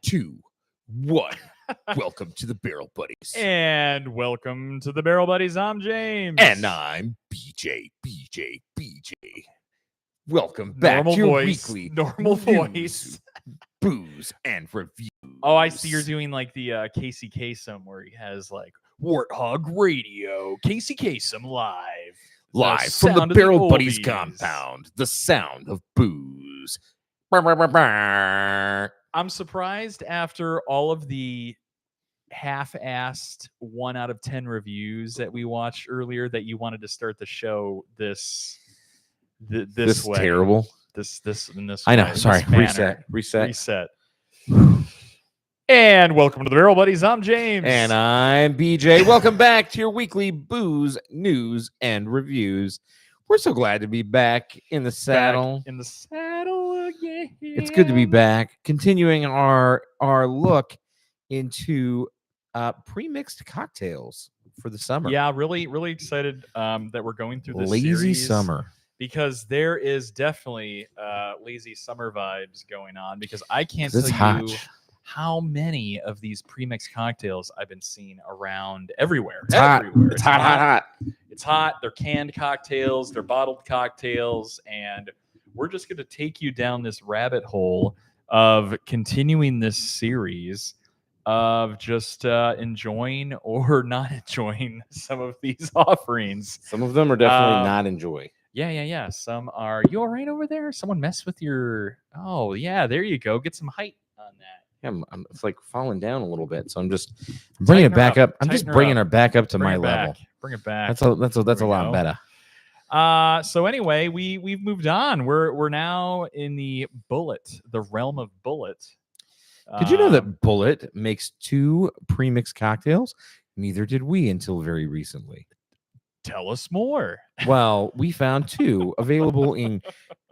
2, 1. Welcome to the Barrel Buddies. And welcome to the Barrel Buddies. I'm James. And I'm BJ. Welcome back to your weekly normal voice, booze, and reviews. Oh, I see you're doing like the Casey Kasem where he has like Warthog Radio, Casey Kasem live from the Barrel Buddies compound, the sound of booze. I'm surprised after all of the half-assed 1 out of 10 reviews that we watched earlier that you wanted to start the show this way. Terrible. This in this I know. way, Sorry. Reset. And welcome to the Barrel Buddies. I'm James. And I'm BJ. Welcome back to your weekly booze, news, and reviews. We're so glad to be back in the saddle. In the saddle again. It's good to be back. Continuing our look into pre-mixed cocktails for the summer. Yeah, really excited that we're going through this lazy series summer, because there is definitely lazy summer vibes going on, because I can't tell you how many of these pre-mixed cocktails I've been seeing around everywhere. It's hot. It's hot. They're canned cocktails, they're bottled cocktails, and we're just going to take you down this rabbit hole of continuing this series of just enjoying or not enjoying some of these offerings. Some of them are definitely not enjoy. Yeah. Some are. You all right over there? Someone messed with your... Oh, yeah, there you go. Get some height on that. Yeah, it's like falling down a little bit, so I'm just bringing it back up. I'm just bringing her back up to my level. Bring it back. That's a lot better. So anyway, we've moved on. We're now in the Bulleit, the realm of Bulleit. Did you know that Bulleit makes 2 pre-mixed cocktails? Neither did we until very recently. Tell us more. Well, we found 2 available in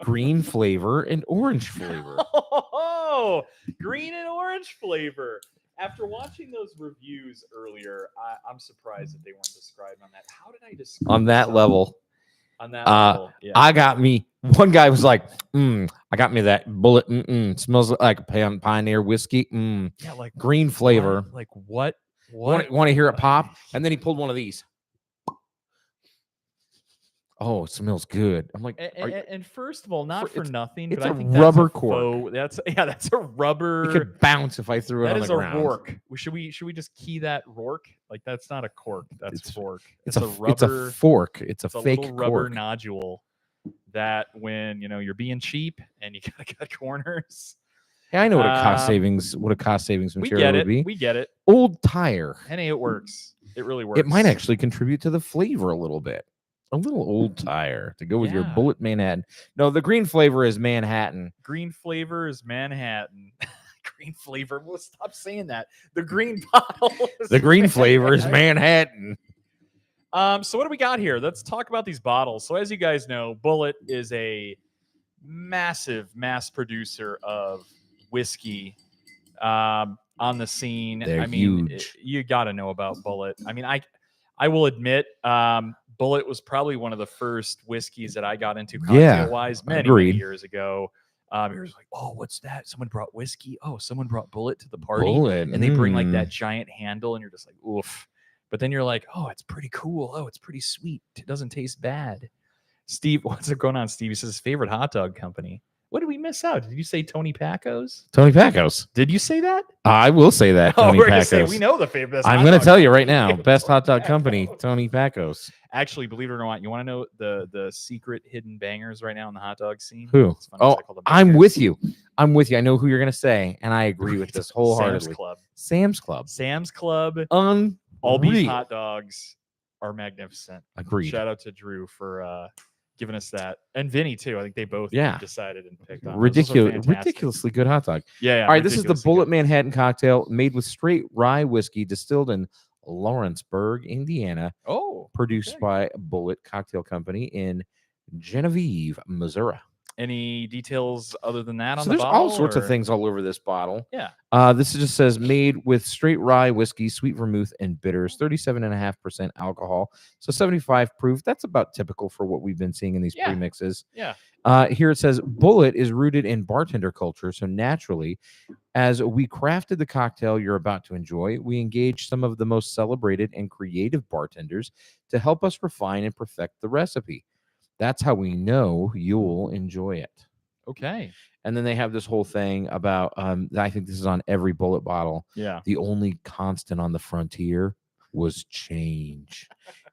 green flavor and orange flavor. Oh, green and orange flavor. After watching those reviews earlier, I'm surprised that they weren't described on that. How did I describe on that level? On that level, yeah. I got me. One guy was like, I got me that Bulleit. Smells like a Pioneer whiskey. Yeah, like green flavor. What? Want to hear it pop? And then he pulled one of these. Oh, it smells good. I'm like, and first of all, not for nothing, it's but a I think rubber cork. That's a rubber. It could bounce if I threw it on the ground. That is a rourke. Should we just key that rourke? Like, that's not a cork. That's fork. It's a rubber. It's a fork. It's a fake little rubber cork. Nodule. That when you're being cheap and you gotta cut corners. Yeah, I know what a cost savings material would be. We get it. Old tire. And it works. It really works. It might actually contribute to the flavor a little bit. A little old tire to go with your Bulleit Manhattan. No, the green flavor is Manhattan. Green flavor is Manhattan. Green flavor. We'll stop saying that. The green bottle. The green flavor is Manhattan. So what do we got here? Let's talk about these bottles. So as you guys know, Bulleit is a massive mass producer of whiskey on the scene. They're huge. You got to know about Bulleit. I mean, I will admit, Bulleit was probably one of the first whiskeys that I got into cocktail-wise many years ago. He was like, oh, what's that? Someone brought whiskey. Oh, someone brought Bulleit to the party. And they bring like that giant handle, and you're just like, oof. But then you're like, oh, it's pretty cool. Oh, it's pretty sweet. It doesn't taste bad. Steve, what's going on, Steve? He says his favorite hot dog company. What did we miss out? Did you say Tony Pacos? Tony Pacos. Did you say that? I will say that. Tony Pacos. We know the favorite. I'm going to tell you right now. Best hot dog company, Tony Pacos. Actually, believe it or not, you want to know the secret hidden bangers right now in the hot dog scene? Who? Oh, I'm with you. I know who you're going to say, and I agree with this wholeheartedly. Sam's Club. Sam's Club. All these hot dogs are magnificent. Agreed. Shout out to Drew for giving us that, and Vinny too. I think they both decided and picked on ridiculously good hot dog. Yeah. All right, this is the Bulleit Manhattan cocktail made with straight rye whiskey distilled in Lawrenceburg, Indiana. Oh, produced by Bulleit Cocktail Company in Genevieve, Missouri. Any details other than that on So the there's bottle? all sorts of things all over this bottle. Yeah. This just says made with straight rye whiskey, sweet vermouth, and bitters, 37.5% alcohol. So 75 proof. That's about typical for what we've been seeing in these premixes. Yeah. Here it says Bulleit is rooted in bartender culture. So naturally, as we crafted the cocktail you're about to enjoy, we engaged some of the most celebrated and creative bartenders to help us refine and perfect the recipe. That's how we know you'll enjoy it. Okay. And then they have this whole thing about, I think this is on every Bulleit bottle. Yeah. The only constant on the frontier was change.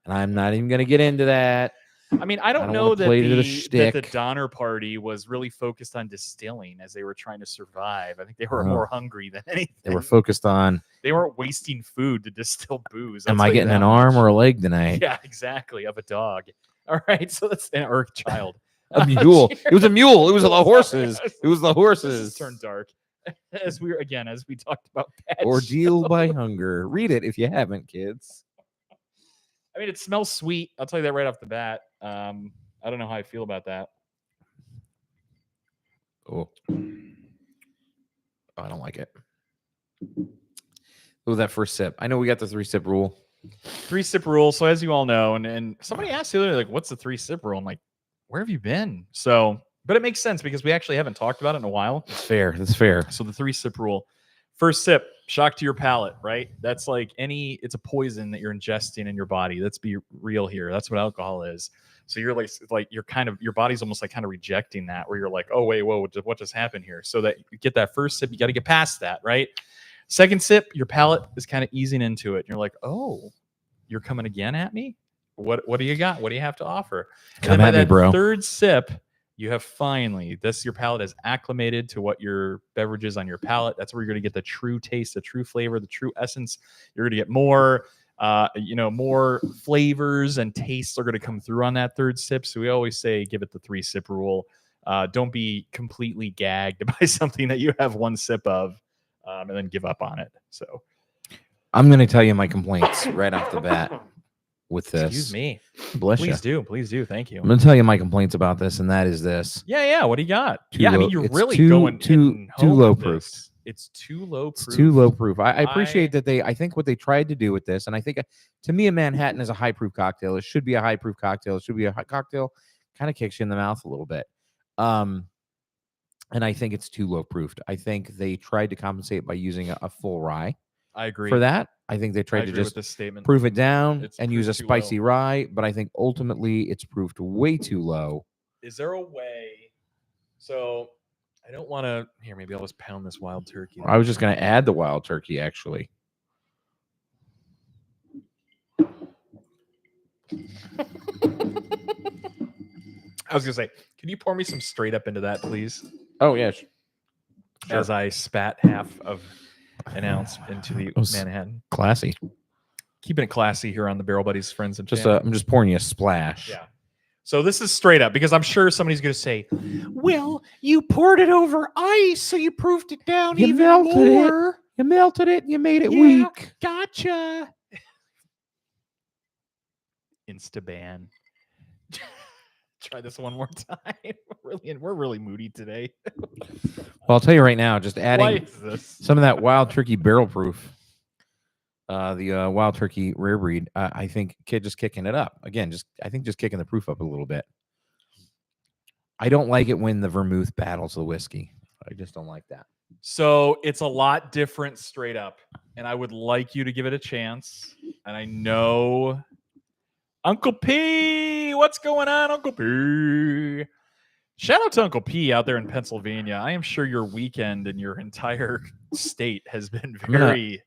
And I'm not even going to get into that. I mean, I don't know that the the Donner Party was really focused on distilling as they were trying to survive. I think they were more hungry than anything. They were focused on. They weren't wasting food to distill booze. Am I getting an arm or a leg tonight? Yeah, exactly. Of a dog. All right. So that's an Earth child. A mule. It was a mule. It was the horses. It was the horses. This turned dark. As we talked about Ordeal by Hunger. Read it if you haven't, kids. I mean, it smells sweet. I'll tell you that right off the bat. I don't know how I feel about that. Oh, I don't like it. Oh, that first sip. I know we got the 3-sip rule. 3-sip rule. So as you all know, and somebody asked the other day, like, what's the 3-sip rule? I'm like, where have you been? So, but it makes sense because we actually haven't talked about it in a while. That's fair. That's fair. So the 3-sip rule. First sip, shock to your palate, right? That's like it's a poison that you're ingesting in your body. Let's be real here. That's what alcohol is. So you're like you're kind of, your body's almost like kind of rejecting that, where you're like, oh, wait, whoa, what just happened here? So that you get that first sip, you got to get past that, right? Second sip, your palate is kind of easing into it. And you're like, oh, you're coming again at me? What do you got? What do you have to offer? Come at me, bro. Third sip, you have finally, your palate is acclimated to what your beverage is on your palate. That's where you're going to get the true taste, the true flavor, the true essence. You're going to get more, more flavors and tastes are going to come through on that third sip. So we always say, give it the 3-sip rule. Don't be completely gagged by something that you have one sip of, and then give up on it. So I'm going to tell you my complaints right off the bat with this. Excuse me. Bless you. Please do. Thank you. I'm going to tell you my complaints about this, and that is this. Yeah. What do you got? I mean, you're really going too low proof. It's too low proof. It's too low proof. I appreciate that I think what they tried to do with this, and I think to me, a Manhattan is a high proof cocktail. It should be a high proof cocktail. It should be a hot cocktail. Kind of kicks you in the mouth a little bit. And I think it's too low proofed. I think they tried to compensate by using a full rye. I agree. For that, I think they tried to just proof it down and use a spicy rye, but I think ultimately it's proofed way too low. Is there a way? So I don't want to. Here, maybe I'll just pound this wild turkey. I was just going to add the wild turkey, actually. I was going to say, can you pour me some straight up into that, please? Oh, yeah. Sure. As I spat half of an ounce into the Manhattan. Classy. Keeping it classy here on the Barrel Buddies Friends and I'm just pouring you a splash. Yeah. So this is straight up, because I'm sure somebody's going to say, well, you poured it over ice, so you proofed it down even more. You melted it and you made it weak. Gotcha. Instaban. Try this one more time. We're really moody today. Well, I'll tell you right now, just adding some of that wild turkey barrel proof, the wild turkey rare breed, I think just kicking it up again. I think just kicking the proof up a little bit. I don't like it when the vermouth battles the whiskey. I just don't like that. So it's a lot different straight up, and I would like you to give it a chance. And I know Uncle P, what's going on, Uncle P? Shout out to Uncle P out there in Pennsylvania. I am sure your weekend and your entire state has been very.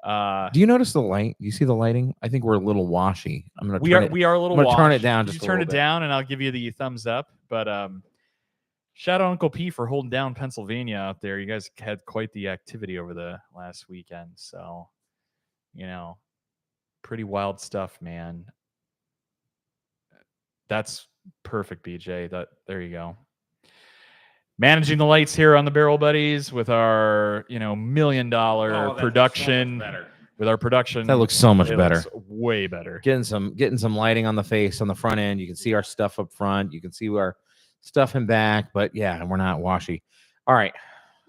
Do you notice the light? Do you see the lighting? I think we're a little washy. We are a little. I'm gonna turn it down. Just turn it down, and I'll give you the thumbs up. But shout out Uncle P for holding down Pennsylvania out there. You guys had quite the activity over the last weekend. So, pretty wild stuff, man. That's perfect, BJ. There you go. Managing the lights here on the Barrel Buddies with our, $1 million production. With our production, that looks so much better. Way better. Getting some lighting on the face on the front end. You can see our stuff up front. You can see our stuff him back, but yeah, we're not washy. All right.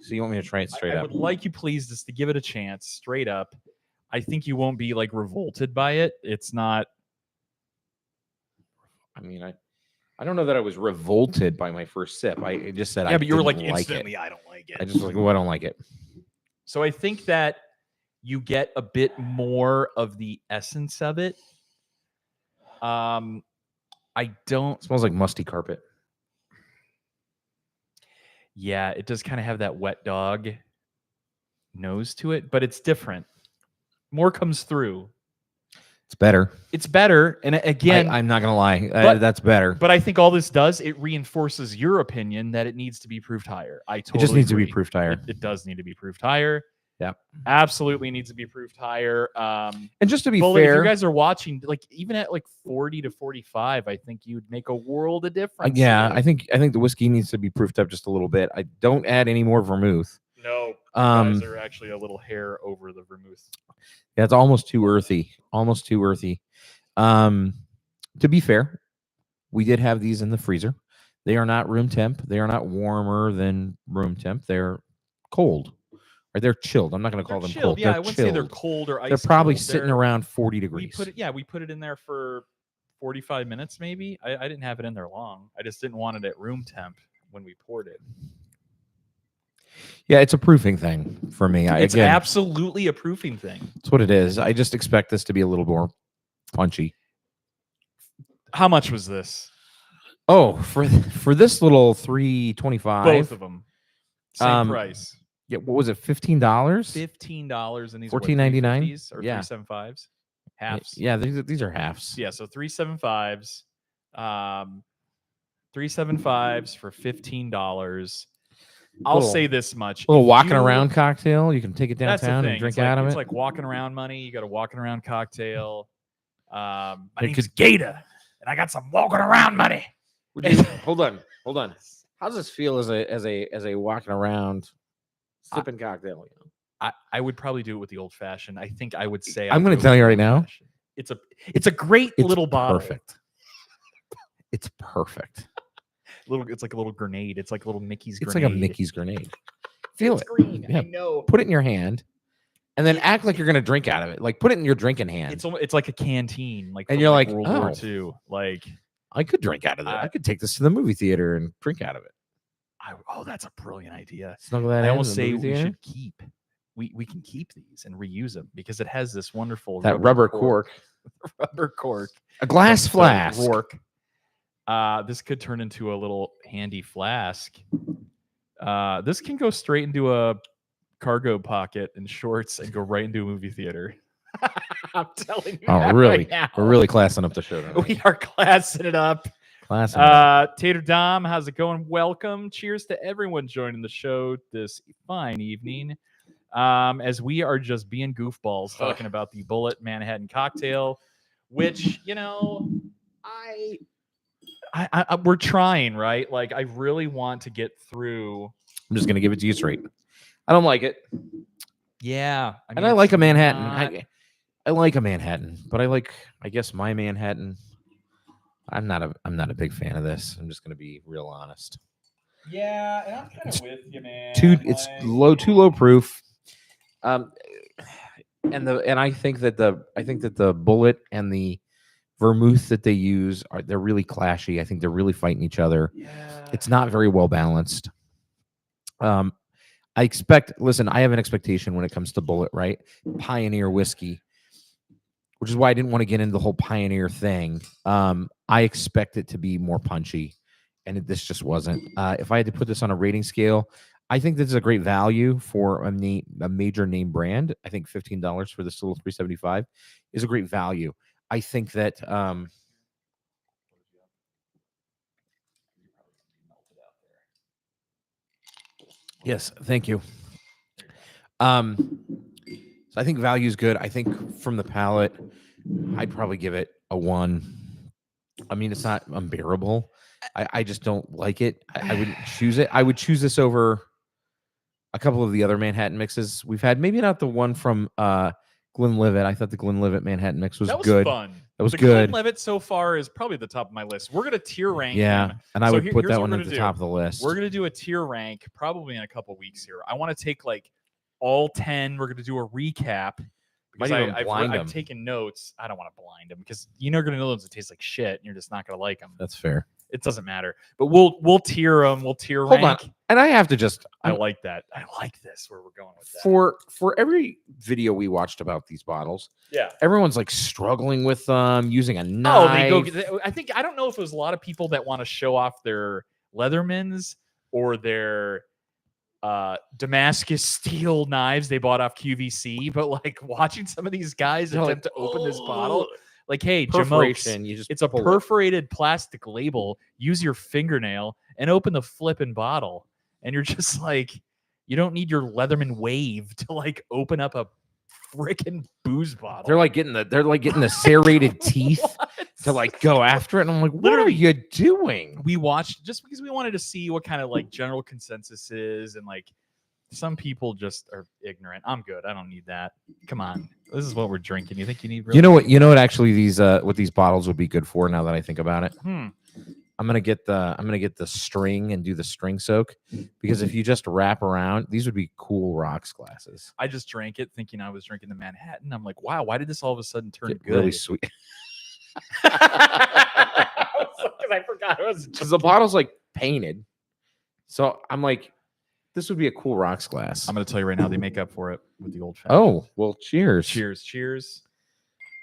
So you want me to try it straight up? I would like you, please, just to give it a chance, straight up. I think you won't be like revolted by it. It's not. I mean, I don't know that I was revolted by my first sip. I just said, yeah, but you were like instantly, I don't like it. I just like, well, I don't like it. So I think that you get a bit more of the essence of it. I don't. It smells like musty carpet. Yeah, it does kind of have that wet dog nose to it, but it's different. More comes through. It's better. It's better. And again, I'm not going to lie. That's better. But I think all this does, it reinforces your opinion that it needs to be proofed higher. It just needs to be proofed higher. It does need to be proofed higher. Yeah. Absolutely needs to be proofed higher. And just to be Bulleit, fair, if you guys are watching, like even at like 40 to 45, I think you'd make a world of difference. Yeah, I think the whiskey needs to be proofed up just a little bit. I don't add any more vermouth. No, guys are actually a little hair over the vermouth. Yeah, it's almost too earthy. Almost too earthy. To be fair, we did have these in the freezer. They are not room temp. They are not warmer than room temp. They're cold. Or they're chilled. I'm not going to call them chilled. cold. Yeah, I wouldn't say they're cold or ice. They're probably cold. sitting around 40 degrees. We put it in there for 45 minutes maybe. I didn't have it in there long. I just didn't want it at room temp when we poured it. Yeah, it's a proofing thing for me. It's absolutely a proofing thing. That's what it is. I just expect this to be a little more punchy. How much was this? Oh, for this little $3.25. Both of them. Same price. Yeah, what was it? $15? $15, and these $14.99 or 375s. Halves. Yeah, these are halves. Yeah, so 375s. 375s for $15. I'll say this much. A little walking around cocktail. You can take it downtown and drink out of it. It's like walking around money. You got a walking around cocktail. My name's Gator, and I got some walking around money. Hold on. How does this feel as a walking around sipping cocktail? I would probably do it with the old fashioned. I think I would say. I'm going to tell you right now. It's a great little bottle. Perfect. It's perfect. It's like a little grenade. It's like a little Mickey's grenade. It's like a Mickey's grenade. Feel it. Green. Yeah. I know. Put it in your hand, and then act like you're gonna drink out of it. Like put it in your drinking hand. It's like a canteen. And you're like, World War II. Like I could drink out of it. I could take this to the movie theater and drink out of it. That's a brilliant idea. I almost say we should keep. We can keep these and reuse them because it has this wonderful rubber cork. Rubber cork. A glass flask. This could turn into a little handy flask. This can go straight into a cargo pocket and shorts and go right into a movie theater. I'm telling you. Really? Right now. We're really classing up the show. We are classing it up. Tater Dom, how's it going? Welcome. Cheers to everyone joining the show this fine evening. As we are just being goofballs talking about the Bulleit Manhattan cocktail, which, we're trying, right? Like, I really want to get through. I'm just going to give it to you straight. I don't like it. Yeah. I like a Manhattan. I like a Manhattan, but I guess my Manhattan. I'm not a big fan of this. I'm just going to be real honest. Yeah, and I'm kind of with you, man. It's too low proof. And I think that the Bulleit and the vermouth that they use they're really clashy. I think they're really fighting each other. Yeah. It's not very well balanced. I have an expectation when it comes to Bulleit, right? Pioneer whiskey, which is why I didn't want to get into the whole Pioneer thing. I expect it to be more punchy, and this just wasn't. If I had to put this on a rating scale, I think this is a great value for a major name brand. I think $15 for this little 375 is a great value. I think that yes, thank you. So I think value is good. I think from the palate, I'd probably give it a 1. I mean, it's not unbearable. I just don't like it. I wouldn't choose it. I would choose this over a couple of the other Manhattan mixes we've had. Maybe not the one from Glenlivet. I thought the Glenlivet Manhattan mix was good. Fun. That was the good. Glenlivet so far is probably the top of my list. We're gonna tier rank. Yeah, them. and I would put that one at the top of the list. We're gonna do a tier rank probably in a couple weeks here. I want to take like all 10. We're gonna do a recap because I've taken notes. I don't want to blind them because you're gonna know those that taste like shit, and you're just not gonna like them. That's fair. It doesn't matter, but we'll tier them. We'll tier rank. Hold on, and I have to just. I like that. I like this where we're going with that. For every video we watched about these bottles, yeah, everyone's like struggling with them using a knife. Oh, I don't know if it was a lot of people that want to show off their Leathermans or their Damascus steel knives they bought off QVC, but like watching some of these guys attempt to open this bottle. Like, hey, perforation. It's a perforated plastic label. Use your fingernail and open the flipping bottle. And you're just like, you don't need your Leatherman wave to like open up a freaking booze bottle. They're like getting the serrated teeth to like go after it. And I'm like, what are you doing? We watched just because we wanted to see what kind of like general consensus is, and like some people just are ignorant. I'm good. I don't need that. Come on. This is what we're drinking. You think you need You know what actually these what these bottles would be good for now that I think about it? I'm gonna get the string and do the string soak, because if you just wrap around, these would be cool rocks glasses. I just drank it thinking I was drinking the Manhattan. I'm like, wow, why did this all of a sudden turn good? Really sweet. I forgot it was because the bottle's like painted. So I'm like, this would be a cool rocks glass. I'm gonna tell you right now, they make up for it with the old fashioned. Oh, well, cheers.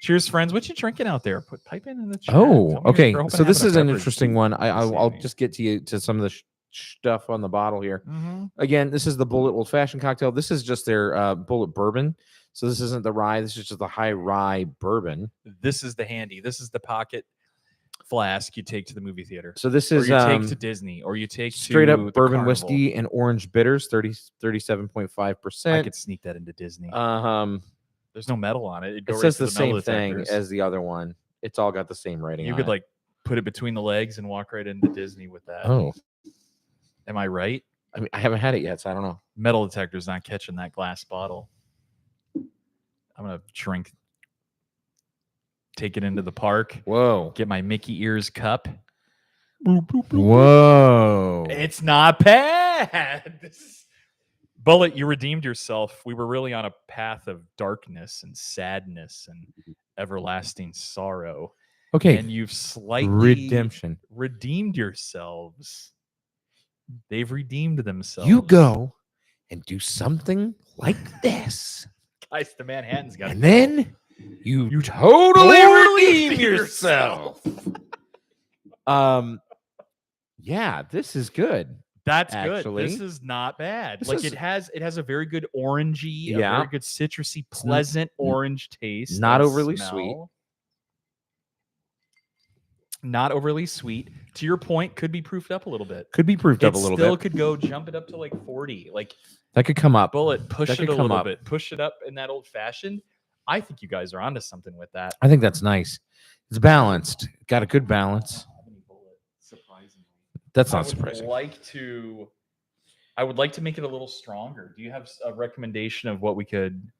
Cheers, friends. What you drinking out there? Put pipe in the chat. Oh, okay. So this is an interesting one. I'll just get to some of the stuff on the bottle here. Again, this is the Bulleit Old Fashioned cocktail. This is just their Bulleit bourbon. So this isn't the rye. This is just the high rye bourbon. This is the handy. This is the pocket flask you take to the movie theater. So this is or you take to Disney, or you take straight to up bourbon whiskey and orange bitters, 37.5%. I could sneak that into Disney. There's no metal on it. It says the same thing as the other one. It's all got the same writing. You could like put it between the legs and walk right into Disney with that. Oh, am I right? I mean, I haven't had it yet, so I don't know. Metal detector's not catching that glass bottle. I'm gonna take it into the park. Whoa! Get my Mickey ears cup. Whoa! It's not bad. Bulleit, you redeemed yourself. We were really on a path of darkness and sadness and everlasting sorrow. Okay. And you've slightly redeemed yourselves. They've redeemed themselves. You go and do something like this. Guys, the Manhattan's got and then you totally redeem yourself. Yeah, this is good. That's actually good. This is not bad. It has a very good orangey, a very good citrusy, pleasant orange taste. Not overly sweet. Not overly sweet. To your point, could be proofed up a little bit. Still could go jump it up to like 40. Like that could come up. Bulleit, push it a little bit. Push it up in that old fashioned. I think you guys are onto something with that. I think that's nice. It's balanced. Got a good balance. That's not surprising. I would like to make it a little stronger. Do you have a recommendation of what we could? Do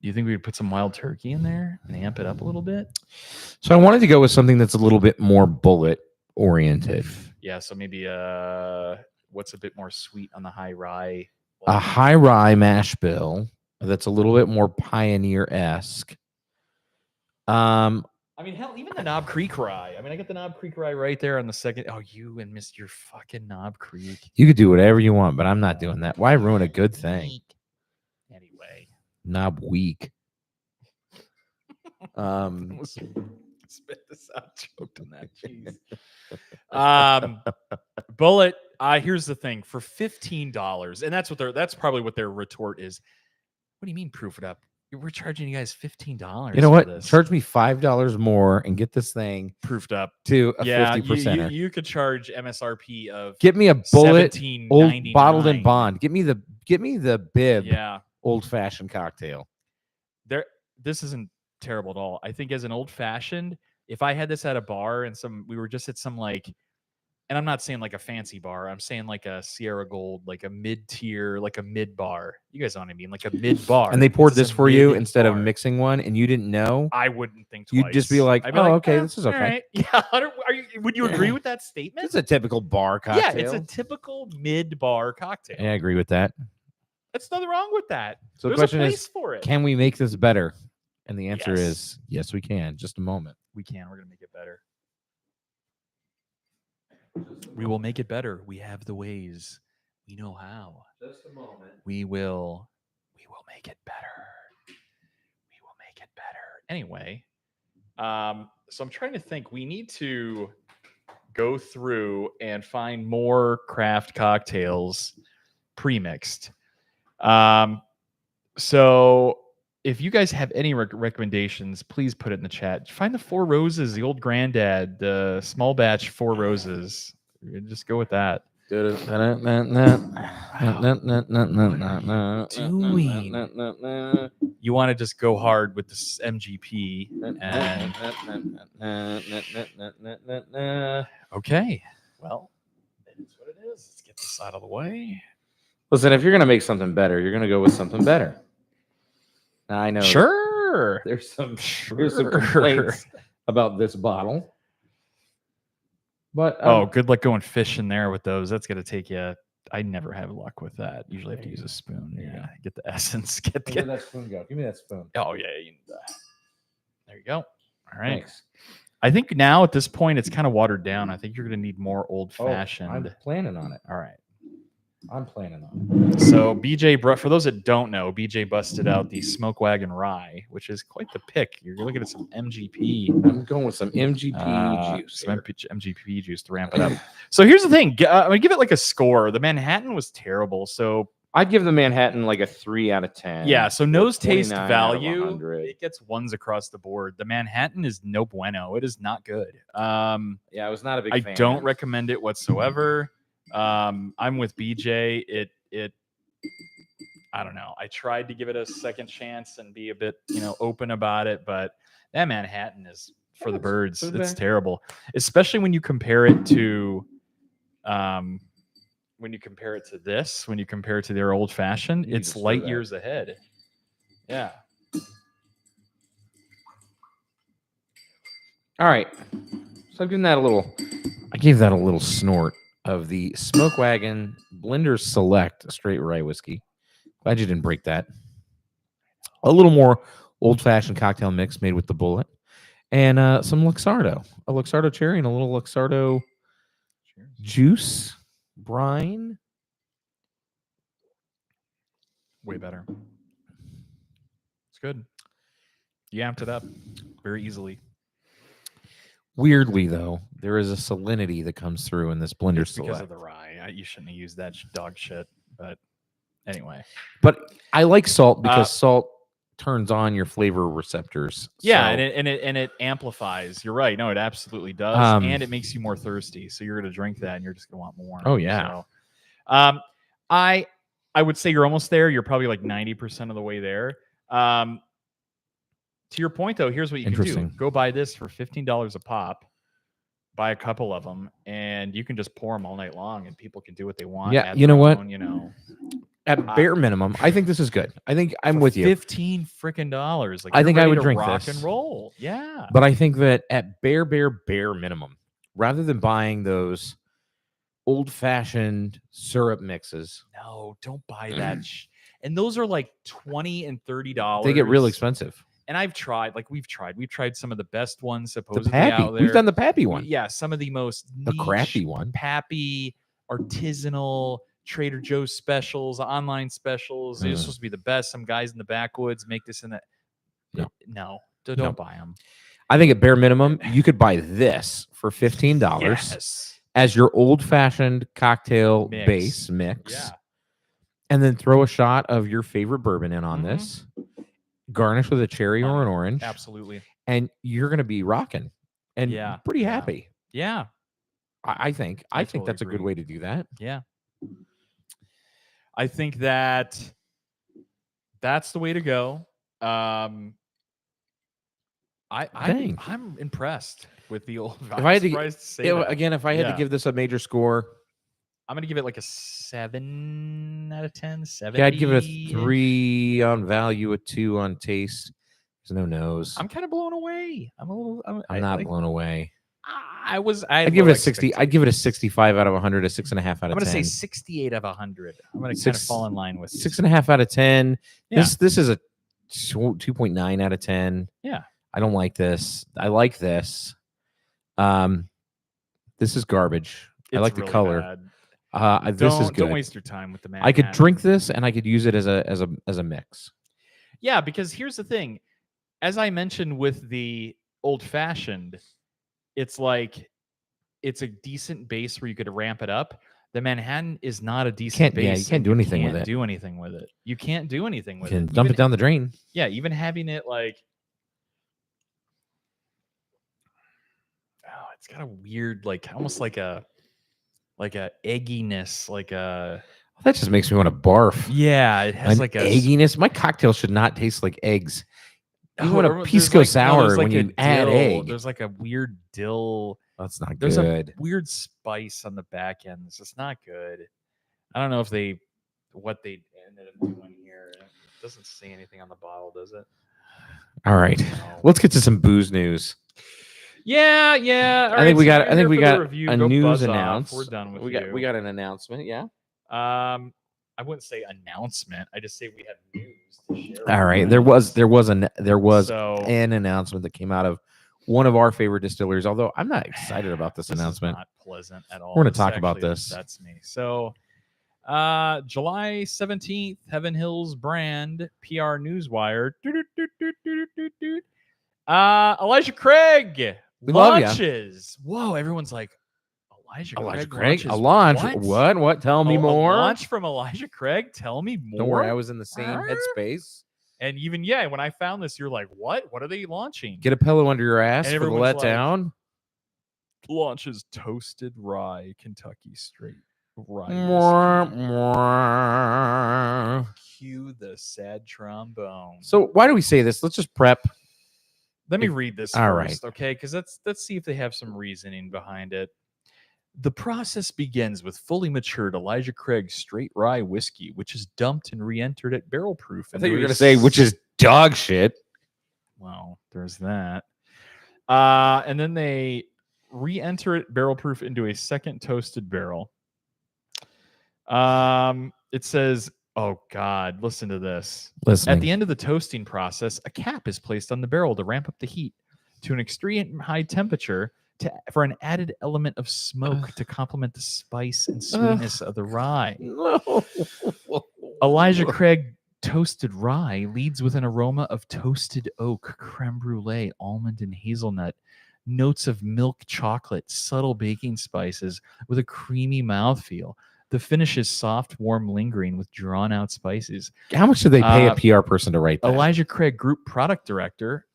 you think we could put some wild turkey in there and amp it up a little bit? So I wanted to go with something that's a little bit more Bulleit oriented. Yeah, so maybe what's a bit more sweet on the high rye? A high rye mash bill that's a little bit more pioneer-esque. I mean, hell, even the Knob Creek rye. I mean, I got the Knob Creek rye right there on the second. Oh, you and Mr. fucking Knob Creek. You could do whatever you want, but I'm not doing that. Why ruin a good thing? Anyway. Knob weak. Spit this out, choked on that cheese. Bulleit, here's the thing. For $15, and that's probably what their retort is. What do you mean proof it up? We're charging you guys $15. You know what? Charge me $5 more and get this thing proofed up to a 50%. You could charge MSRP of get me a Bulleit old bottled in bond. Get me the bib. Yeah, old fashioned cocktail. This isn't terrible at all. I think as an old fashioned, if I had this at a bar and we were just at some like and I'm not saying like a fancy bar. I'm saying like a Sierra Gold, like a mid-tier, like a mid-bar. You guys know what I mean? Like a mid-bar. And they poured this for you instead of mixing one, and you didn't know? I wouldn't think twice. You'd just be like, oh, okay, this is okay. Right. Yeah. Would you agree with that statement? It's a typical bar cocktail. Yeah, it's a typical mid-bar cocktail. Yeah, I agree with that. There's nothing wrong with that. So the question is, can we make this better? And the answer is, yes, we can. Just a moment. We can. We're going to make it better. We will make it better. We have the ways. We know how. Just a moment. We will make it better. We will make it better. Anyway, so I'm trying to think. We need to go through and find more craft cocktails pre-mixed. So if you guys have any recommendations, please put it in the chat. Find the Four Roses, the old granddad, the small batch Four Roses. Just go with that. You want to just go hard with this MGP. Okay. Well, that's what it is. Let's get this out of the way. Listen, if you're going to make something better, you're going to go with something better. Now, I know. Sure. There's some complaints about this bottle. But good luck going fishing there with those. That's going to take you. I never have luck with that. Usually have to use a spoon. Yeah. Get the essence. Where that spoon go? Give me that spoon. Oh, yeah. You need that. There you go. All right. Thanks. I think now at this point, it's kind of watered down. I think you're going to need more old-fashioned. I'm planning on it. All right. I'm planning on it. So BJ, for those that don't know, BJ busted out the Smoke Wagon Rye, which is quite the pick. You're looking at some MGP. I'm going with some MGP juice. Some MGP juice to ramp it up. So here's the thing. I'm going to give it like a score. The Manhattan was terrible. So I'd give the Manhattan like a 3 out of 10. Yeah. So nose taste value, it gets ones across the board. The Manhattan is no bueno. It is not good. Yeah, I was not a big fan. I don't recommend it whatsoever. I'm with BJ. It I don't know. I tried to give it a second chance and be a bit, open about it, but that Manhattan is for the birds. It's terrible, especially when you compare it to this, when you compare it to their old fashioned, it's light years ahead. Yeah. All right. So I've given that I gave that a little snort of the Smoke Wagon Blenders Select straight rye whiskey. Glad you didn't break that. A little more old-fashioned cocktail mix made with the Bulleit. And some Luxardo. A Luxardo cherry and a little Luxardo juice. Brine. Way better. It's good. You amped it up very easily. Weirdly, though, there is a salinity that comes through in this blender select. Because of the rye. You shouldn't have used that dog shit. But anyway. But I like salt because salt turns on your flavor receptors. Yeah, so. and it amplifies. You're right. No, it absolutely does. And it makes you more thirsty. So you're going to drink that and you're just going to want more. Oh, yeah. So, I would say you're almost there. You're probably like 90% of the way there. To your point, though, here's what you can do. Go buy this for $15 a pop. Buy a couple of them, and you can just pour them all night long, and people can do what they want. Yeah, you know what? At bare minimum, I think this is good. I think I'm with you. $15 freaking dollars. Like I think I would drink rock this. And roll. Yeah. But I think that at bare minimum, rather than buying those old-fashioned syrup mixes, no, don't buy that. And those are like $20 and $30. They get real expensive. And we've tried some of the best ones supposedly out there. We've done the Pappy one. Some of the most the crappy one. Pappy, artisanal, Trader Joe's specials, online specials. They're supposed to be the best. Some guys in the backwoods make this and that. No, don't buy them. I think at bare minimum, you could buy this for $15 as your old-fashioned cocktail base mix. Yeah. And then throw a shot of your favorite bourbon in on this. Garnish with a cherry or an orange. Absolutely. And you're going to be rocking and pretty happy. Yeah. I think that's a good way to do that. Yeah. I think that's the way to go. I'm impressed with the old. If I had to give this a major score, I'm gonna give it like a 7 out of 10. 7. Yeah, I'd give it a 3 on value, a 2 on taste. There's no nose. I'm kind of blown away. I'm not blown away. I'd give it a 60. I'd give it a 65 out of 100, a 6.5 out of 10. I'm gonna say 68 out of 100. I'm gonna kind of fall in line with 6.5 out of 10. Yeah. This is a 2.9 out of 10. Yeah. I don't like this. I like this. This is garbage. I like really the color. This is good. Don't waste your time with the Manhattan. I could drink this and I could use it as a mix. Yeah, because here's the thing. As I mentioned with the old fashioned, it's like it's a decent base where you could ramp it up. The Manhattan is not a decent base. Yeah, you can't do anything with it. Do anything with it. You can't do anything with it. You can dump it down the drain. Yeah, even having it like, oh, it's got a weird, like almost like a egginess, like a. That just makes me want to barf. Yeah, it has like a egginess. My cocktail should not taste like eggs. You want a pisco sour when you add egg. There's like a weird dill. That's not good. There's a weird spice on the back end. It's just not good. I don't know if what they ended up doing here. It doesn't say anything on the bottle, does it? All right, let's get to some booze news. Yeah. I think we got a news announcement. We're done with we got an announcement. Yeah. I wouldn't say announcement. I just say we have news to share. All right. There was an announcement that came out of one of our favorite distilleries, although I'm not excited about this announcement. Is not pleasant at all. We're going to talk about this. That's me. So July 17th, Heaven Hills brand PR Newswire. Elijah Craig launches. Whoa, everyone's like, Elijah Craig, a launch. What? Tell me more. A launch from Elijah Craig. Tell me more. Don't worry, I was in the same headspace. And even when I found this, you're like, what? What are they launching? Get a pillow under your ass for the letdown. Like, launches toasted rye Kentucky straight rye. Cue the sad trombone. So why do we say this? Let's just prep. Let me read this first, okay? Because let's see if they have some reasoning behind it. The process begins with fully matured Elijah Craig straight rye whiskey, which is dumped and re-entered at barrel proof. I think you were going to say, which is dog shit. Well, there's that. And then they re-enter it barrel proof into a second toasted barrel. It says, oh God, listen to this. At the end of the toasting process, a cap is placed on the barrel to ramp up the heat to an extreme high temperature for an added element of smoke to complement the spice and sweetness of the rye. Elijah Craig toasted rye leads with an aroma of toasted oak, creme brulee, almond, and hazelnut, notes of milk chocolate, subtle baking spices with a creamy mouthfeel. The finish is soft, warm, lingering with drawn-out spices. How much do they pay a PR person to write that? Elijah Craig Group Product Director,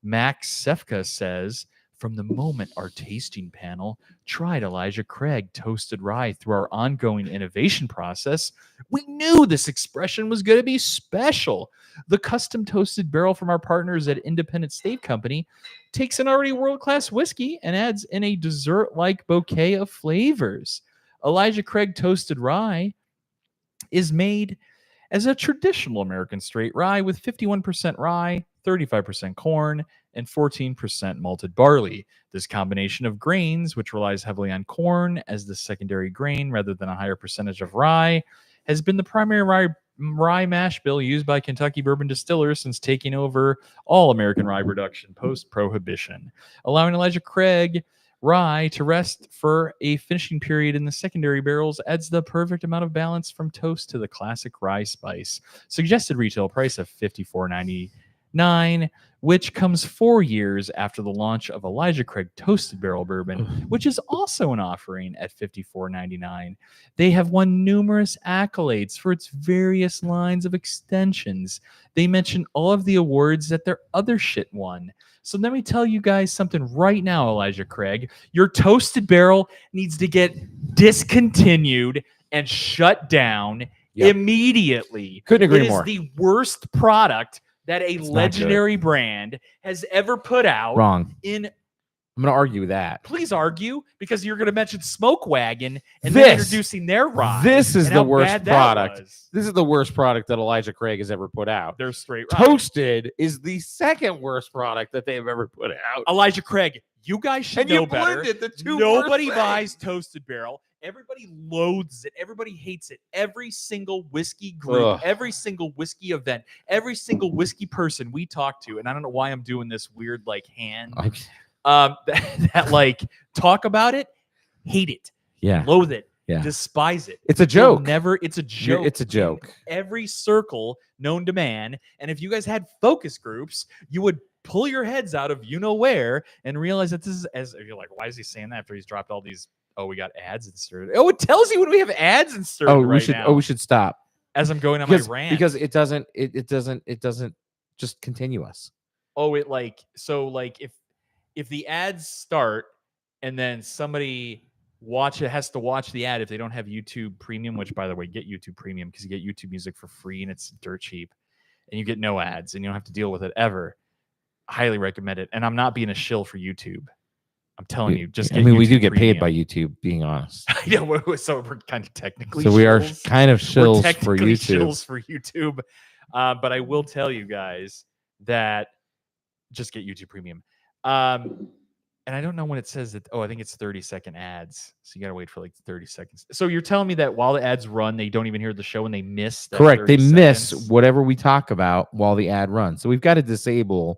Max Sefka says, from the moment our tasting panel tried Elijah Craig toasted rye through our ongoing innovation process, we knew this expression was going to be special. The custom toasted barrel from our partners at Independent State Company takes an already world-class whiskey and adds in a dessert-like bouquet of flavors. Elijah Craig toasted rye is made as a traditional American straight rye with 51% rye, 35% corn, and 14% malted barley. This combination of grains, which relies heavily on corn as the secondary grain rather than a higher percentage of rye, has been the primary rye mash bill used by Kentucky bourbon distillers since taking over all American rye production post-prohibition, allowing Elijah Craig rye to rest for a finishing period in the secondary barrels adds the perfect amount of balance from toast to the classic rye spice. Suggested retail price of $54.99, which comes 4 years after the launch of Elijah Craig Toasted Barrel Bourbon, which is also an offering at $54.99. They have won numerous accolades for its various lines of extensions. They mention all of the awards that their other shit won. So let me tell you guys something right now, Elijah Craig. Your toasted barrel needs to get discontinued and shut down immediately. Couldn't agree more. It is the worst product that a legendary brand has ever put out. Wrong. I'm going to argue with that. Please argue, because you're going to mention Smoke Wagon and then introducing their rye. This is the worst product. This is the worst product that Elijah Craig has ever put out. They're straight rye. Toasted is the second worst product that they've ever put out. Elijah Craig, you guys should know better. The two Nobody buys Toasted Barrel. Everybody loathes it. Everybody hates it. Every single whiskey group, every single whiskey event, every single whiskey person we talk to, and I don't know why I'm doing this weird like hand. That like talk about it, hate it, loathe it, despise it. It's a joke. It's a joke. It's a joke. In every circle known to man. And if you guys had focus groups, you would pull your heads out of you know where and realize that this is, as you're like, why is he saying that after he's dropped all these? Oh, we got ads inserted. Oh, it tells you when we have ads inserted. We should stop as I'm going on my rant because it doesn't just continue us. Oh, it like so like if the ads start and then somebody has to watch the ad if they don't have YouTube Premium, which by the way, get YouTube Premium because you get YouTube Music for free and it's dirt cheap and you get no ads and you don't have to deal with it ever. Highly recommend it. And I'm not being a shill for YouTube. I'm telling you, just get we do get Premium. paid by YouTube, being honest. Yeah, so we're kind of technically we are kind of shills for YouTube. Shills for YouTube. But I will tell you guys that just get YouTube Premium. And I don't know when it says that. Oh, I think it's 30-second ads. So you got to wait for like 30 seconds. So you're telling me that while the ads run, they don't even hear the show and they miss that. Correct. They miss seconds? Whatever we talk about while the ad runs. So we've got to disable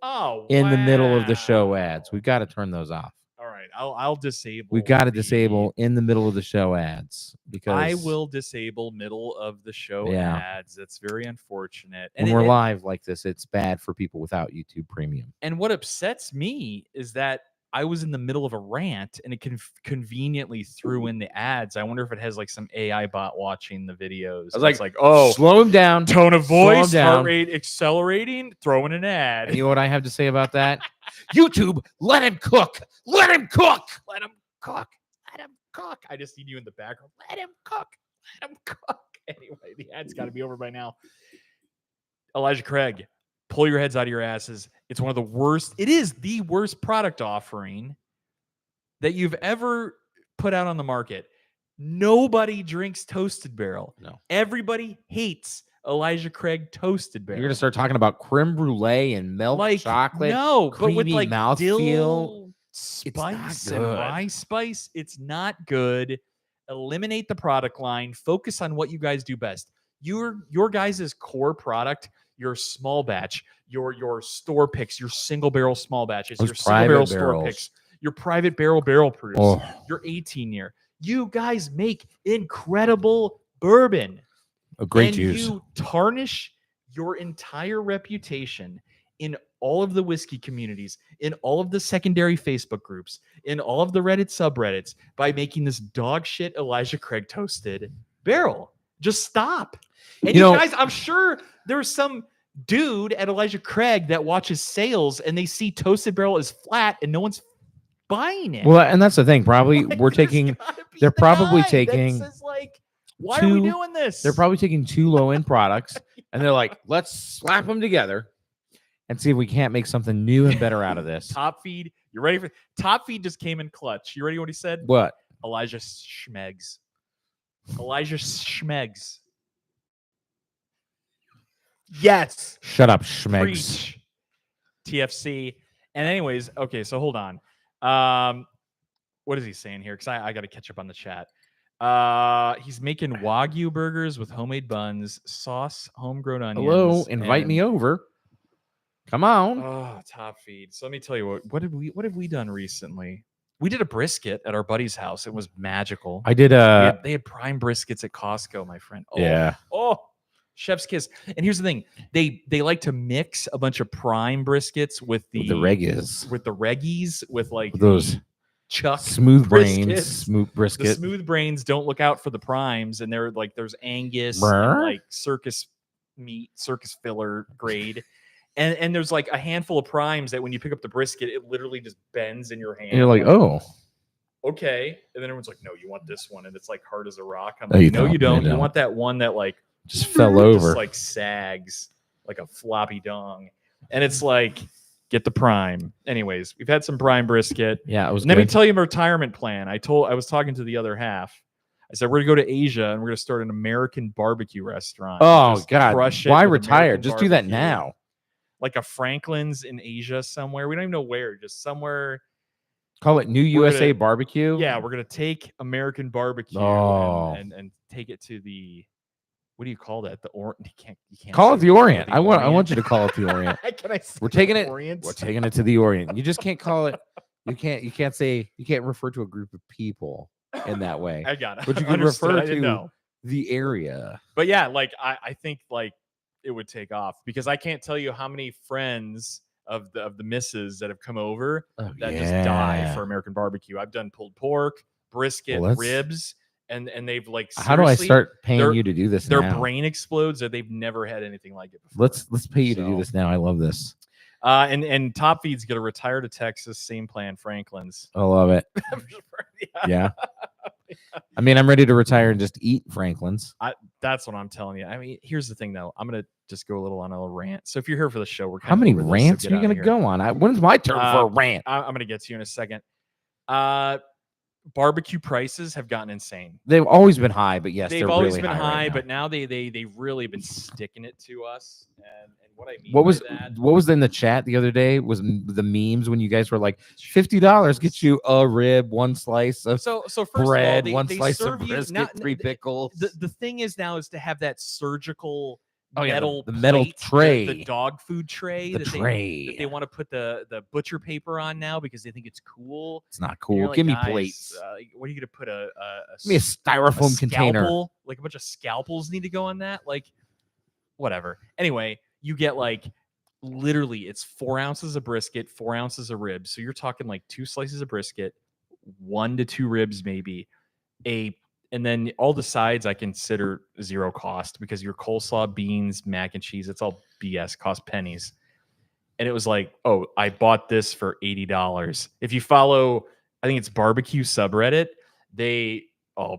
in the middle of the show ads. We've got to turn those off. All right. I'll disable. We've got to disable in the middle of the show ads because I will disable middle of the show ads. That's very unfortunate. When we're live like this, it's bad for people without YouTube Premium. And what upsets me is that I was in the middle of a rant and it conveniently threw in the ads. I wonder if it has like some AI bot watching the videos. I was like, oh, slow him down. Tone of voice, heart rate accelerating, throw in an ad. And you know what I have to say about that? YouTube, let him cook. Let him cook. Let him cook. Let him cook. I just need you in the background. Let him cook. Let him cook. Anyway, the ad's got to be over by now. Elijah Craig. Pull your heads out of your asses. It's one of the worst. It is the worst product offering that you've ever put out on the market. Nobody drinks Toasted Barrel. No. Everybody hates Elijah Craig Toasted Barrel. You're going to start talking about creme brulee and milk chocolate. No, creamy but with like mouthfeel. Spice and rye spice. It's not good. Eliminate the product line. Focus on what you guys do best. Your guys' core product, your small batch, your store picks, your single barrel small batches, your single barrel store picks, your private barrel proofs, your 18 year. You guys make incredible bourbon. A great juice. You tarnish your entire reputation in all of the whiskey communities, in all of the secondary Facebook groups, in all of the Reddit subreddits by making this dog shit Elijah Craig Toasted Barrel. Just stop. And you guys, I'm sure there's some dude at Elijah Craig that watches sales and they see Toasted Barrel is flat and no one's buying it. Well, and that's the thing. Probably they're probably taking like, why are we doing this? They're probably taking two low-end products and they're like, let's slap them together and see if we can't make something new and better out of this. Top Feed. You ready for Top Feed? Just came in clutch. You ready what he said? What? Elijah Schmegs. Elijah Schmegs. Yes. Shut up, Schmegs. Preach. TFC. And anyways, okay, so hold on. What is he saying here? Because I got to catch up on the chat. He's making Wagyu burgers with homemade buns, sauce, homegrown onions. Hello, invite me over. Come on. Oh, Top Feed. So let me tell you what have we done recently? We did a brisket at our buddy's house. It was magical. I did they had prime briskets at Costco, my friend. Oh, yeah. Oh, chef's kiss. And here's the thing. They like to mix a bunch of prime briskets with the reggies. With like those chuck smooth briskets. brains, smooth brisket. The smooth brains don't look out for the primes, and they're like there's Angus and like circus meat, circus filler grade. And there's like a handful of primes that when you pick up the brisket, it literally just bends in your hand. And you're like, oh, okay. And then everyone's like, no, you want this one. And it's like hard as a rock. I'm like, no, you don't. You want that one that like just fell over. Just like sags like a floppy dong. And it's like, get the prime. Anyways, we've had some prime brisket. Yeah, it was. Let me tell you my retirement plan. I was talking to the other half. I said, we're going to go to Asia and we're going to start an American barbecue restaurant. Oh, God. Why retire? Just do that now. Like a Franklin's in Asia somewhere. We don't even know where. Just somewhere. Call it New USA Barbecue. Yeah, we're going to take American barbecue and take it to the... What do you call that? The Orient. You can't call it the Orient. I want you to call it the Orient. Can I say we're taking it. Orient? We're taking it to the Orient. You just can't call it. You can't refer to a group of people in that way. I got it. But you can refer to the area. But yeah, like I think like it would take off because I can't tell you how many friends of the misses that have come over that just die for American barbecue. I've done pulled pork, brisket, ribs. And they've like, how do I start paying you to do this? Their brain explodes that they've never had anything like it before. Let's pay you to do this now. I love this. And Top Feed's gonna retire to Texas. Same plan, Franklin's. I love it. Yeah. I mean, I'm ready to retire and just eat Franklin's. That's what I'm telling you. I mean, here's the thing though. I'm gonna just go a little on a rant. So if you're here for the show, we're how many rants are you gonna go on? When's my turn for a rant? I'm gonna get to you in a second. Barbecue prices have gotten insane. They've always been high, but yes, they've always been high, but now they really been sticking it to us. And what I mean, what was in the chat the other day was the memes when you guys were like $50 gets you a rib, one slice of bread, one slice of brisket, 3 pickles. The thing is now is to have that surgical the metal tray, the dog food tray, that they want to put the butcher paper on now because they think it's cool. It's not cool. Give me plates. What are you gonna put give me a styrofoam container? Like a bunch of scalpels need to go on that. Like whatever. Anyway, you get like literally it's 4 ounces of brisket, 4 ounces of ribs. So you're talking like 2 slices of brisket, 1 to 2 ribs, maybe and then all the sides I consider zero cost because your coleslaw, beans, mac and cheese, it's all BS, cost pennies. And it was like, oh, I bought this for $80. If you follow, I think it's barbecue subreddit,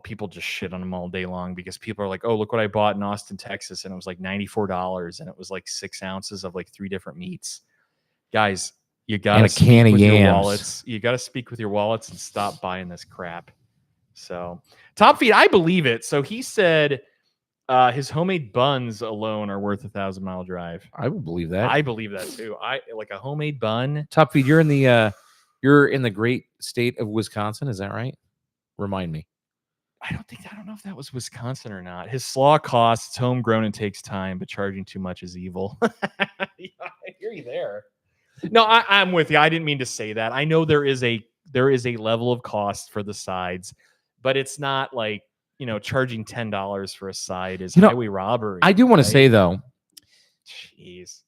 people just shit on them all day long because people are like, oh, look what I bought in Austin, Texas. And it was like $94 and it was like 6 ounces of like 3 different meats. Guys, you got to speak with your wallets. You got to speak with your wallets and stop buying this crap. So Top Feed, I believe it. So he said his homemade buns alone are worth 1,000-mile drive. I would believe that. I believe that too. I like a homemade bun. Top Feed, you're in the great state of Wisconsin, is that right? Remind me. I don't know if that was Wisconsin or not. His slaw costs homegrown and takes time, but charging too much is evil. Yeah, I hear you there. No, I'm with you. I didn't mean to say that. I know there is a level of cost for the sides. But it's not like, charging $10 for a side is highway robbery. I do want to say, though, jeez,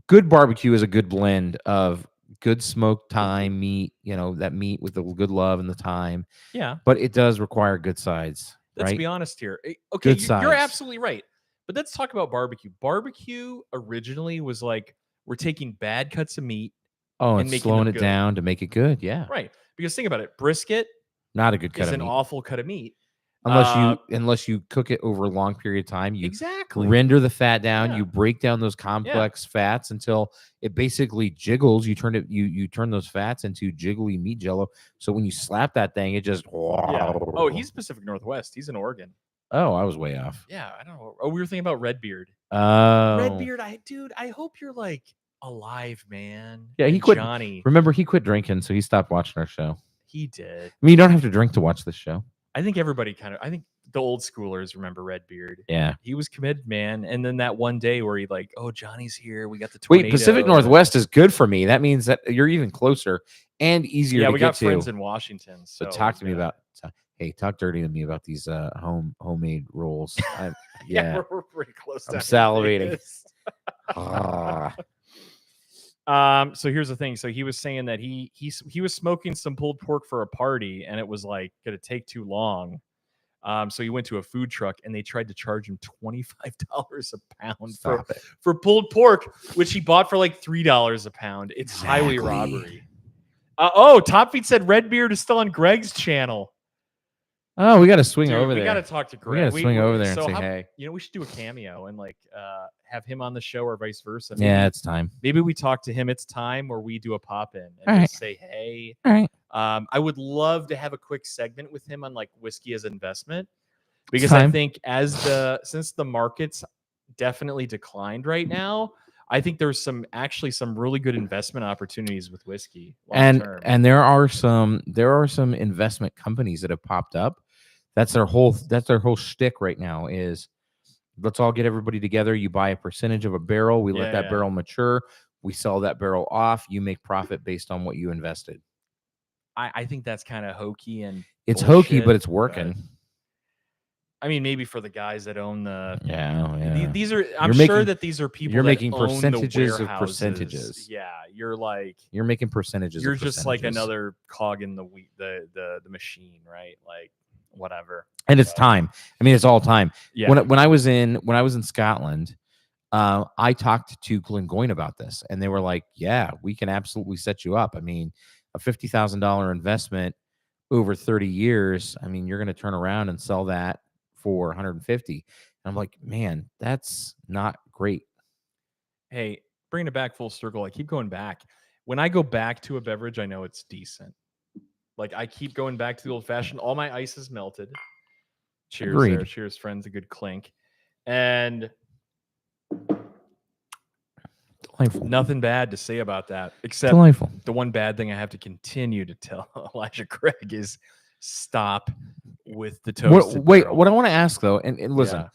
good barbecue is a good blend of good smoked thyme meat, that meat with the good love and the thyme. Yeah. But it does require good sides. Let's be honest here. Okay, you're absolutely right. But let's talk about barbecue. Barbecue originally was like, we're taking bad cuts of meat. Oh, and slowing it down to make it good. Yeah. Right. Because think about it. Brisket. Not a good cut of meat. It's an awful cut of meat. Unless you cook it over a long period of time, you render the fat down, you break down those complex fats until it basically jiggles. You turn those fats into jiggly meat jello. So when you slap that thing, it just Oh, he's Pacific Northwest. He's in Oregon. Oh, I was way off. Yeah, I don't know. Oh, we were thinking about Redbeard. Oh, Redbeard, I hope you're like alive, man. Yeah, he quit. Johnny. Remember, he quit drinking, so he stopped watching our show. He did. I mean, you don't have to drink to watch this show. I think everybody I think the old schoolers remember Redbeard. Yeah. He was committed, man. And then that one day where he like, oh, Johnny's here. We got the tornado. Wait, Pacific Northwest is good for me. That means that you're even closer and easier to get to. Yeah, we got friends in Washington. So talk to me about, talk dirty to me about these homemade rolls. Yeah, we're pretty close. I'm salivating. So here's the thing. So he was saying that he was smoking some pulled pork for a party and it was like gonna take too long. So he went to a food truck and they tried to charge him $25 a pound for pulled pork, which he bought for like $3 a pound. It's highway robbery. Top Feed said Redbeard is still on Greg's channel. Oh, we got to swing over we there. We got to talk to Greg. We got to swing over there and say hey. You know, we should do a cameo and like have him on the show or vice versa. Maybe, yeah, it's time. Maybe we talk to him. It's time, or we do a pop in and just say hey. All right. I would love to have a quick segment with him on like whiskey as investment, because I think since the market's definitely declined right now, I think there's some really good investment opportunities with whiskey long term. And there are some investment companies that have popped up. That's their whole shtick right now is let's all get everybody together. You buy a percentage of a barrel. We let that barrel mature. We sell that barrel off. You make profit based on what you invested. I think that's kind of hokey and it's hokey, but it's working. I mean, maybe for the guys that own the these are I'm sure that these are people you're that making own percentages the of percentages. Yeah, you're making percentages. You're just like another cog in the machine, right? Like whatever. And it's time. I mean, it's all time. Yeah. When I was in Scotland, I talked to Glengoyne about this, and they were like, "Yeah, we can absolutely set you up. I mean, a $50,000 investment over 30 years. I mean, you're going to turn around and sell that for 150." And I'm like, "Man, that's not great." Hey, bringing it back full circle, I keep going back. When I go back to a beverage, I know it's decent. Like I keep going back to the old fashioned. All my ice is melted. Cheers, there. Cheers, friends. A good clink. And delightful. Nothing bad to say about that, except delightful. The one bad thing I have to continue to tell Elijah Craig is stop with the toasted barrel. What I want to ask though, and listen,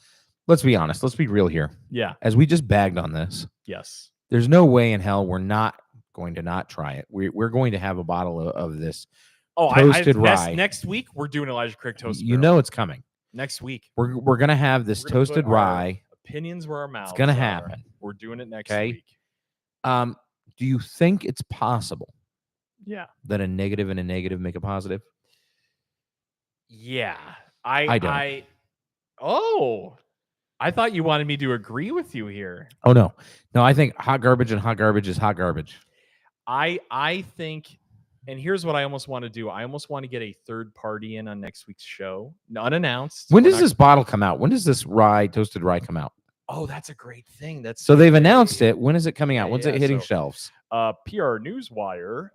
let's be honest. Let's be real here. Yeah. As we just bagged on this. Yes. There's no way in hell we're not going to not try it. We're going to have a bottle of this toasted rye. Next week, we're doing Elijah Craig toasted barrel. You know it's coming. Next week. We're going to have this toasted rye. Opinions where our mouths It's going to happen. We're doing it next week. Do you think it's possible? Yeah. That a negative and a negative make a positive? Yeah. I don't. I thought you wanted me to agree with you here. Oh, no. No, I think hot garbage and hot garbage is hot garbage. I think, and here's what I almost want to do. I almost want to get a third party in on next week's show, unannounced. When does this bottle come out? When does this toasted rye come out? Oh, that's a great thing. So they've announced it. When is it coming out? When's it hitting shelves? PR Newswire.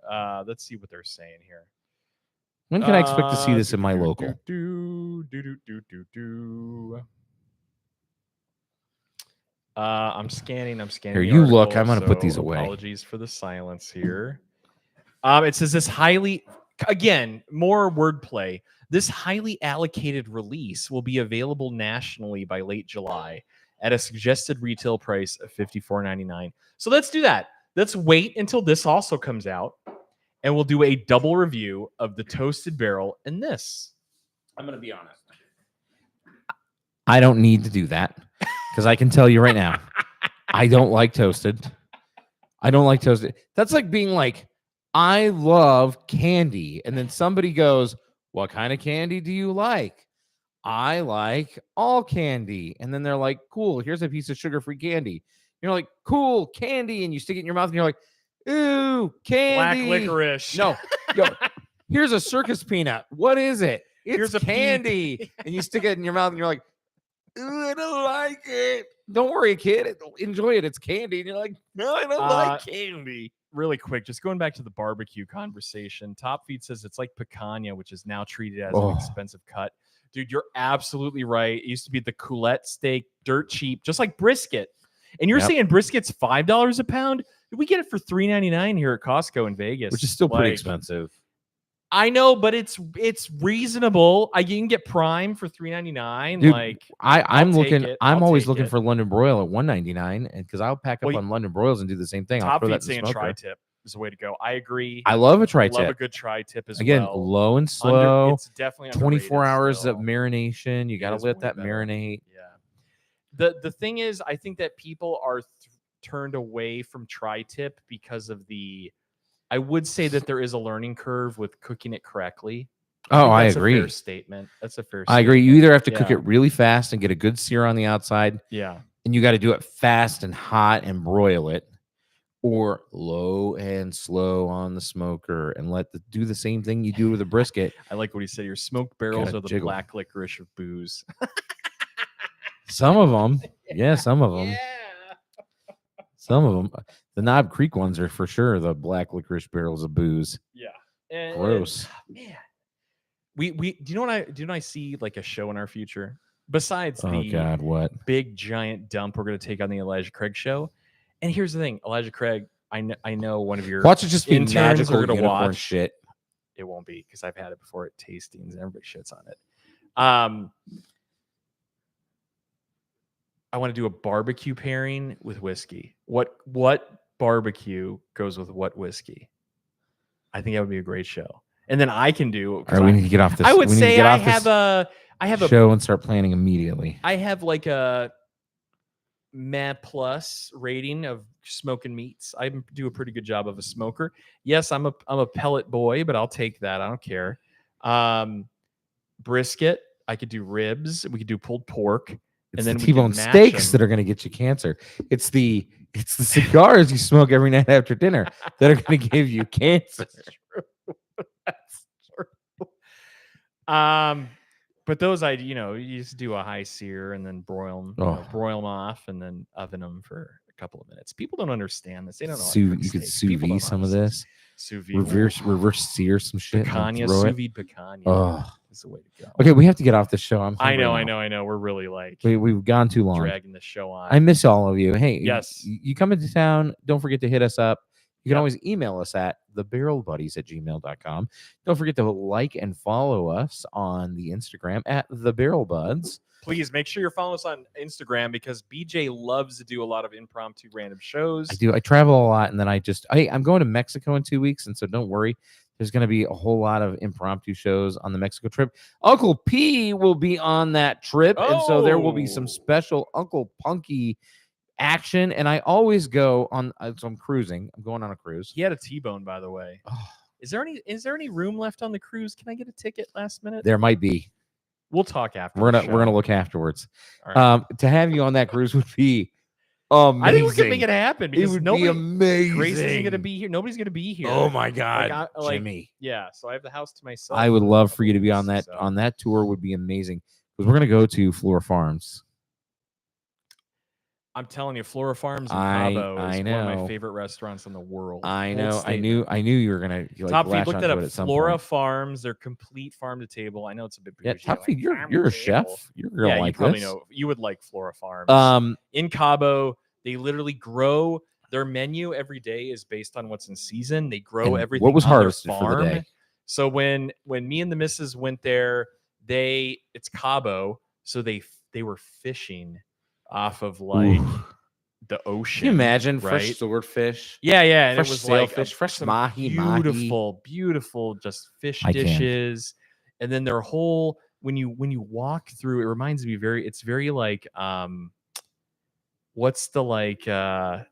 Let's see what they're saying here. When can I expect to see this in my local? I'm scanning. Here, you look. I'm going to put these away. Apologies for the silence here. It says this more wordplay. This highly allocated release will be available nationally by late July at a suggested retail price of $54.99. So let's do that. Let's wait until this also comes out, and we'll do a double review of the toasted barrel and this. I'm going to be honest. I don't need to do that because I can tell you right now, I don't like toasted. I don't like toasted. That's like being like, I love candy. And then somebody goes, what kind of candy do you like? I like all candy. And then they're like, cool, here's a piece of sugar-free candy. You're like, cool, candy. And you stick it in your mouth and you're like, ooh, candy. Black licorice. No, yo, here's a circus peanut. What is it? Here's a candy. And you stick it in your mouth and you're like, ooh, I don't like it. Don't worry, kid. Enjoy it. It's candy. And you're like, no, I don't like candy. Really quick, just going back to the barbecue conversation. Top Feed says it's like picanha, which is now treated as an expensive cut. Dude, you're absolutely right. It used to be the coulette steak, dirt cheap, just like brisket. And you're saying brisket's $5 a pound? We get it for $3.99 here at Costco in Vegas, which is still pretty expensive. I know, but it's reasonable. You can get prime for $3.99. Dude, like I'm always looking for London broil at $1.99, and because I'll pack up on London broils and do the same thing. Top Feed saying tri-tip is the way to go. I agree. I love a tri-tip. Love a good tri-tip as well. Again, low and slow. It's definitely 24 hours of marination. You got to let that marinate. Yeah. The thing is, I think that people are turned away from tri-tip because of I would say that there is a learning curve with cooking it correctly. I agree. That's a fair statement. I agree. You either have to cook it really fast and get a good sear on the outside. Yeah. And you got to do it fast and hot and broil it. or low and slow on the smoker, and do the same thing you do with a brisket. I like what he said. Your smoked barrels are the jiggle. black licorice of booze. Some of them, yeah, some of them. Yeah. Some of them. The Knob Creek ones are for sure the black licorice barrels of booze. Yeah. Gross. Man. We do you know what I see like a show in our future? Besides the big giant dump we're going to take on the Elijah Craig show. And here's the thing, Elijah Craig, I know one of your watch it just be magical are going to watch shit. It won't be, because I've had it before at tastings and everybody shits on it. I want to do a barbecue pairing with whiskey. What barbecue goes with what whiskey? I think that would be a great show. And then I can do. All right, we need to get off this. I would say I have a show and start planning immediately. I have like a meh plus rating of smoking meats. I do a pretty good job of a smoker. Yes, I'm a pellet boy, but I'll take that. I don't care. Brisket. I could do ribs. We could do pulled pork. It's and then the T-bone steaks that are going to get you cancer. It's the cigars you smoke every night after dinner that are going to give you cancer. That's true. That's true. But those you just do a high sear and then broil them off and then oven them for a couple of minutes. People don't understand this. They don't know. You could sous vide some of this. Sous vide. Reverse sear some shit. Picanha, sous vide picanha. Oh. Is the way to go. Okay, we have to get off the show. I know. We're really like we've gone too long dragging the show on. I miss all of you. Hey, yes, you come into town, don't forget to hit us up. You can always email us at thebarrelbuddies@gmail.com. Don't forget to like and follow us on the Instagram at thebarrelbuds. Please make sure you're following us on Instagram, because BJ loves to do a lot of impromptu random shows. I do. I travel a lot, and then I'm going to Mexico in 2 weeks, and so don't worry. There's going to be a whole lot of impromptu shows on the Mexico trip. Uncle P will be on that trip, and so there will be some special Uncle Punky action. And I always go on. So I'm cruising. I'm going on a cruise. He had a T-bone, by the way. Oh. Is there any room left on the cruise? Can I get a ticket last minute? There might be. We'll talk after. We're gonna look afterwards. Right. To have you on that cruise would be amazing. I think we can make it happen, because it would be amazing. Grace isn't going to be here. Nobody's going to be here. Oh my God, Jimmy. Yeah, so I have the house to myself. I would love for you to be on that on that tour. Would be amazing, because we're going to go to Flora Farms. I'm telling you, Flora Farms in Cabo is one of my favorite restaurants in the world. I know. I knew you were gonna Top Feed. Looked at Flora Farms. They're complete farm to table. I know it's a bit bougie. Yeah, Top Feed. You're a chef. You're gonna like you probably this. know. You would like Flora Farms. In Cabo, they literally grow. Their menu every day is based on what's in season. They grow everything. What was harvested for the day? So when me and the missus went there, it's Cabo, so they were fishing off of like the ocean. Can you imagine fresh swordfish? Yeah, and fresh it was sailfish, like fresh mahi, beautiful, just fish dishes. And then their whole when you walk through, it reminds me it's very like what's the like Narcos?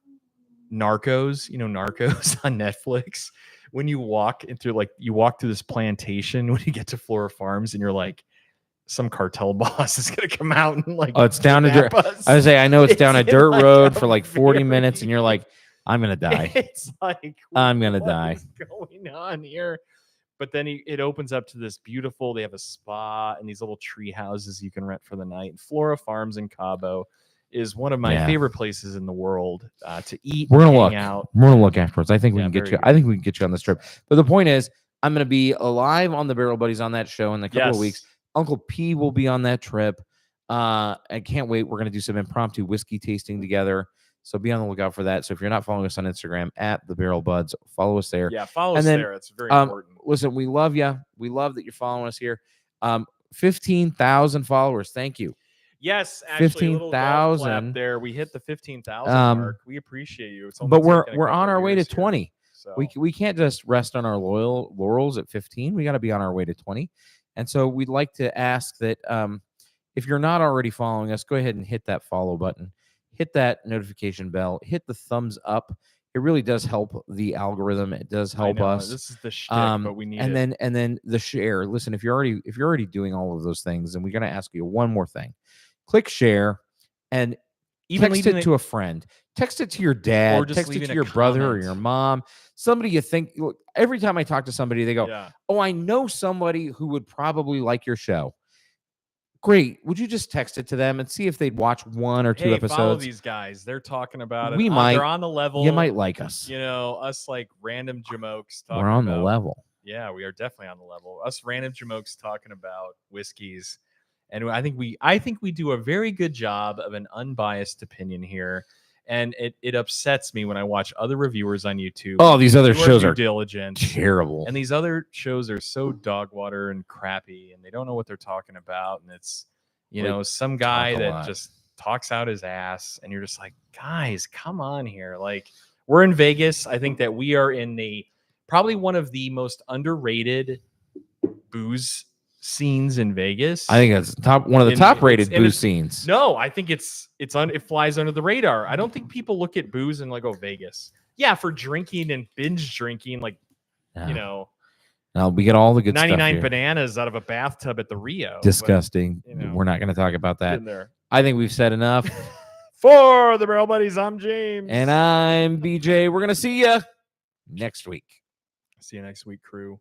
Narcos on Netflix. When you walk through this plantation when you get to Flora Farms, and you're like, some cartel boss is going to come out and like, it's down a dirt. I would say, I know it's down a dirt road for like 40 minutes, and you're like, I'm going to die. It's like, I'm going to die. What's going on here? But then it opens up to this beautiful, they have a spa and these little tree houses you can rent for the night. Flora Farms in Cabo is one of my favorite places in the world to eat. We're going to look out. We're going to look afterwards. I think we can get you. I think we can get you on this trip. But the point is, I'm going to be live on the Barrel Buddies on that show in a couple of weeks. Uncle P will be on that trip. I can't wait. We're going to do some impromptu whiskey tasting together. So be on the lookout for that. So if you're not following us on Instagram at the Barrel Buds, follow us there. Yeah, follow us there. It's very important. Listen, we love you. We love that you're following us here. 15,000 followers. Thank you. Yes, actually, 15,000 there. We hit the 15,000 mark. We appreciate you. But we're on our way to 20. So. We can't just rest on our laurels at 15. We got to be on our way to 20. And so we'd like to ask that if you're not already following us, go ahead and hit that follow button, hit that notification bell, hit the thumbs up. It really does help the algorithm. It does help us. This is the shtick, but we need it. And then the share. Listen, if you're already doing all of those things, then we're going to ask you one more thing. Click share, and text it to a friend, text it to your dad, or just text leave it to a your brother or comment. your mom. Somebody you think. Look, every time I talk to somebody, they go, "Oh, I know somebody who would probably like your show." Great. Would you just text it to them and see if they'd watch 1 or 2 episodes? Follow these guys. They're talking about it. We might. They're on the level. You might like us. You know, us like random jamokes talking We're on about, the level. Yeah, we are definitely on the level. Us random jamokes talking about whiskeys. And I think we do a very good job of an unbiased opinion here. And it upsets me when I watch other reviewers on YouTube. Oh, these other shows are diligent, terrible. and these other shows are so dog water and crappy, and they don't know what they're talking about. And it's, some guy that just talks out his ass, and you're just like, guys, come on here. Like, we're in Vegas. I think that we are in probably one of the most underrated booze scenes in Vegas. I think it's one of the top-rated booze scenes. No, I think it flies under the radar. I don't think people look at booze and like, oh, Vegas. Yeah, for drinking and binge drinking, like, Now we get all the good 99 stuff bananas out of a bathtub at the Rio. Disgusting. But, we're not going to talk about that. I think we've said enough. For the Barrel Buddies, I'm James. And I'm BJ. We're going to see you next week. See you next week, crew.